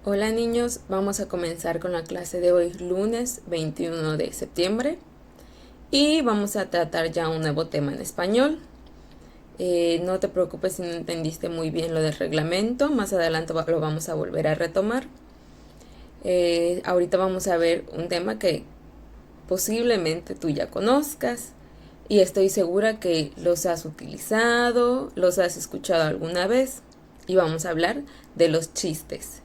Hola niños, vamos a comenzar con la clase de hoy, lunes 21 de septiembre, y vamos a tratar ya un nuevo tema en español. No te preocupes si no entendiste muy bien lo del reglamento, más adelante lo vamos a volver a retomar. Ahorita vamos a ver un tema que posiblemente tú ya conozcas y estoy segura que los has utilizado, los has escuchado alguna vez, y vamos a hablar de los chistes.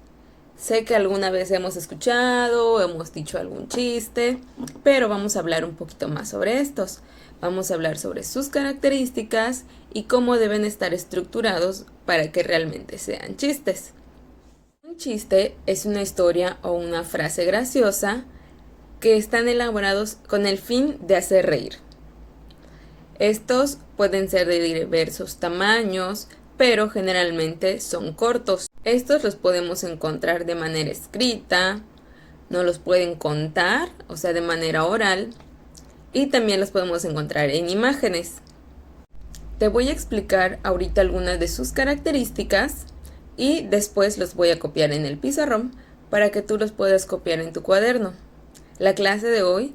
Sé que alguna vez hemos escuchado, hemos dicho algún chiste, pero vamos a hablar un poquito más sobre estos. Vamos a hablar sobre sus características y cómo deben estar estructurados para que realmente sean chistes. Un chiste es una historia o una frase graciosa que están elaborados con el fin de hacer reír. Estos pueden ser de diversos tamaños, pero generalmente son cortos. Estos los podemos encontrar de manera escrita, nos los pueden contar, o sea, de manera oral, y también los podemos encontrar en imágenes. Te voy a explicar ahorita algunas de sus características y después los voy a copiar en el pizarrón para que tú los puedas copiar en tu cuaderno. La clase de hoy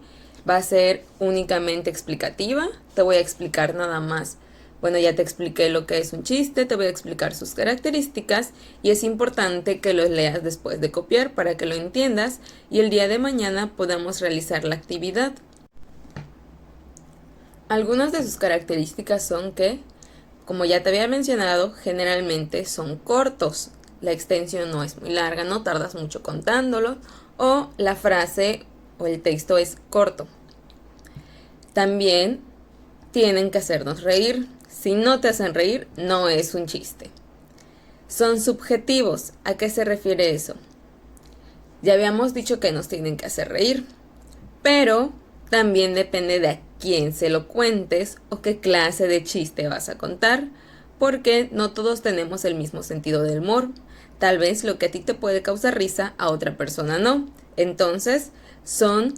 va a ser únicamente explicativa, te voy a explicar nada más. Bueno, ya te expliqué lo que es un chiste, te voy a explicar sus características y es importante que los leas después de copiar para que lo entiendas y el día de mañana podamos realizar la actividad. Algunas de sus características son que, como ya te había mencionado, generalmente son cortos. La extensión no es muy larga, no tardas mucho contándolo, o la frase o el texto es corto. También tienen que hacernos reír. Si no te hacen reír, no es un chiste. Son subjetivos. ¿A qué se refiere eso? Ya habíamos dicho que nos tienen que hacer reír, pero también depende de a quién se lo cuentes o qué clase de chiste vas a contar, porque no todos tenemos el mismo sentido del humor. Tal vez lo que a ti te puede causar risa, a otra persona no. Entonces, son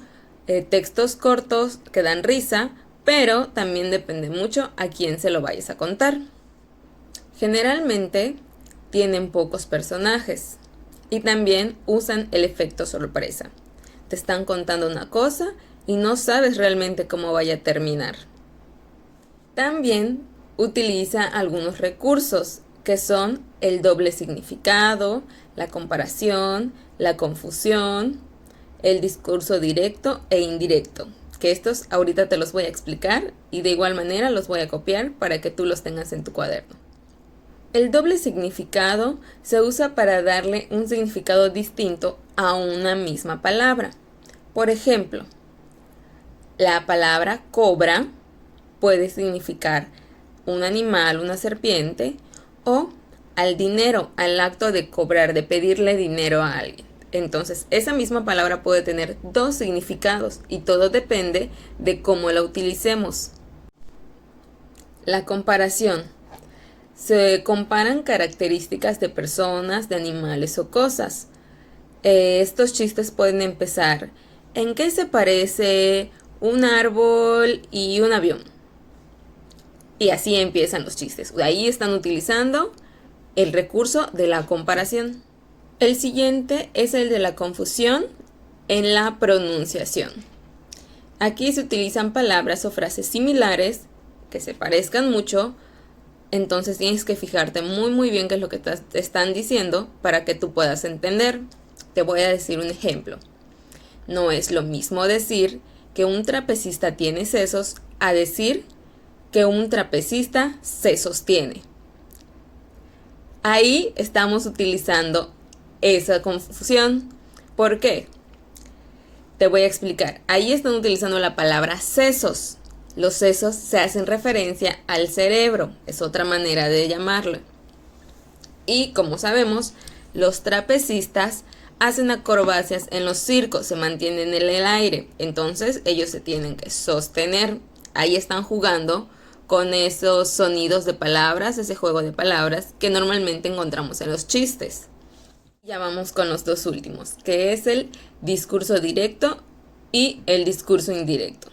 textos cortos que dan risa, pero también depende mucho a quién se lo vayas a contar. Generalmente tienen pocos personajes y también usan el efecto sorpresa. Te están contando una cosa y no sabes realmente cómo vaya a terminar. También utiliza algunos recursos que son el doble significado, la comparación, la confusión, el discurso directo e indirecto, que estos ahorita te los voy a explicar y de igual manera los voy a copiar para que tú los tengas en tu cuaderno. El doble significado se usa para darle un significado distinto a una misma palabra. Por ejemplo, la palabra cobra puede significar un animal, una serpiente, o al dinero, al acto de cobrar, de pedirle dinero a alguien. Entonces, esa misma palabra puede tener dos significados y todo depende de cómo la utilicemos. La comparación. Se comparan características de personas, de animales o cosas. Estos chistes pueden empezar: ¿en qué se parece un árbol y un avión? Y así empiezan los chistes. Ahí están utilizando el recurso de la comparación. El siguiente es el de la confusión en la pronunciación. Aquí se utilizan palabras o frases similares que se parezcan mucho, entonces tienes que fijarte muy bien qué es lo que te están diciendo para que tú puedas entender. Te voy a decir un ejemplo. No es lo mismo decir que un trapecista tiene sesos a decir que un trapecista se sostiene. Ahí estamos utilizando esa confusión. ¿Por qué? Te voy a explicar. Ahí están utilizando la palabra sesos. Los sesos se hacen referencia al cerebro. Es otra manera de llamarlo. Y como sabemos, los trapecistas hacen acrobacias en los circos, se mantienen en el aire. Entonces ellos se tienen que sostener. Ahí están jugando con esos sonidos de palabras, ese juego de palabras que normalmente encontramos en los chistes. Ya vamos con los dos últimos, que es el discurso directo y el discurso indirecto.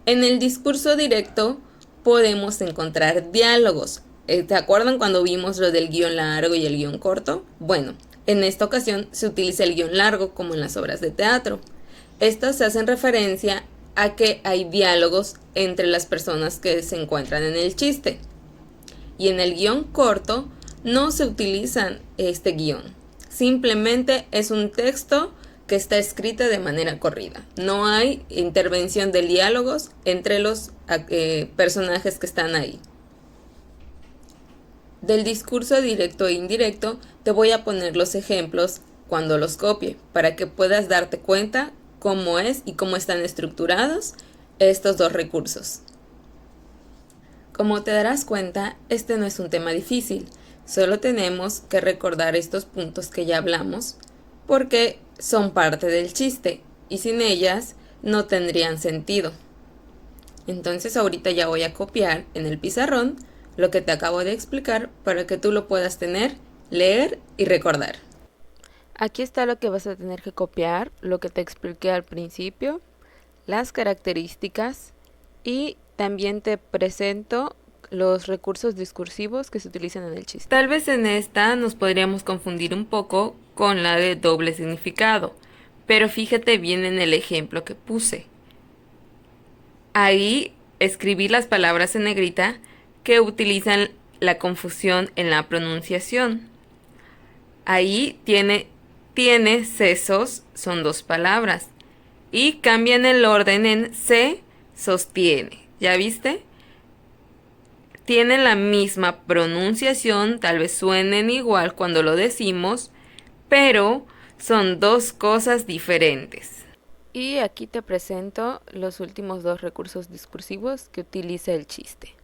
En el discurso directo podemos encontrar diálogos. ¿Te acuerdan cuando vimos lo del guión largo y el guión corto? Bueno, En esta ocasión se utiliza el guión largo como en las obras de teatro. Estas se hacen referencia a que hay diálogos entre las personas que se encuentran en el chiste. Y en el guión corto no se utilizan este guión. Simplemente es un texto que está escrito de manera corrida. No hay intervención de diálogos entre los personajes que están ahí. Del discurso directo e indirecto te voy a poner los ejemplos cuando los copie para que puedas darte cuenta cómo es y cómo están estructurados estos dos recursos. Como te darás cuenta, este no es un tema difícil, solo tenemos que recordar estos puntos que ya hablamos porque son parte del chiste y sin ellas no tendrían sentido. Entonces ahorita ya voy a copiar en el pizarrón lo que te acabo de explicar para que tú lo puedas tener, leer y recordar. Aquí está lo que vas a tener que copiar, lo que te expliqué al principio, las características y también te presento los recursos discursivos que se utilizan en el chiste. Tal vez en esta nos podríamos confundir un poco con la de doble significado, pero fíjate bien en el ejemplo que puse. Ahí escribí las palabras en negrita que utilizan la confusión en la pronunciación. Ahí tiene sesos, son dos palabras, y cambian el orden en se sostiene. ¿Ya viste? Tienen la misma pronunciación, tal vez suenen igual cuando lo decimos, pero son dos cosas diferentes. Y aquí te presento los últimos dos recursos discursivos que utiliza el chiste.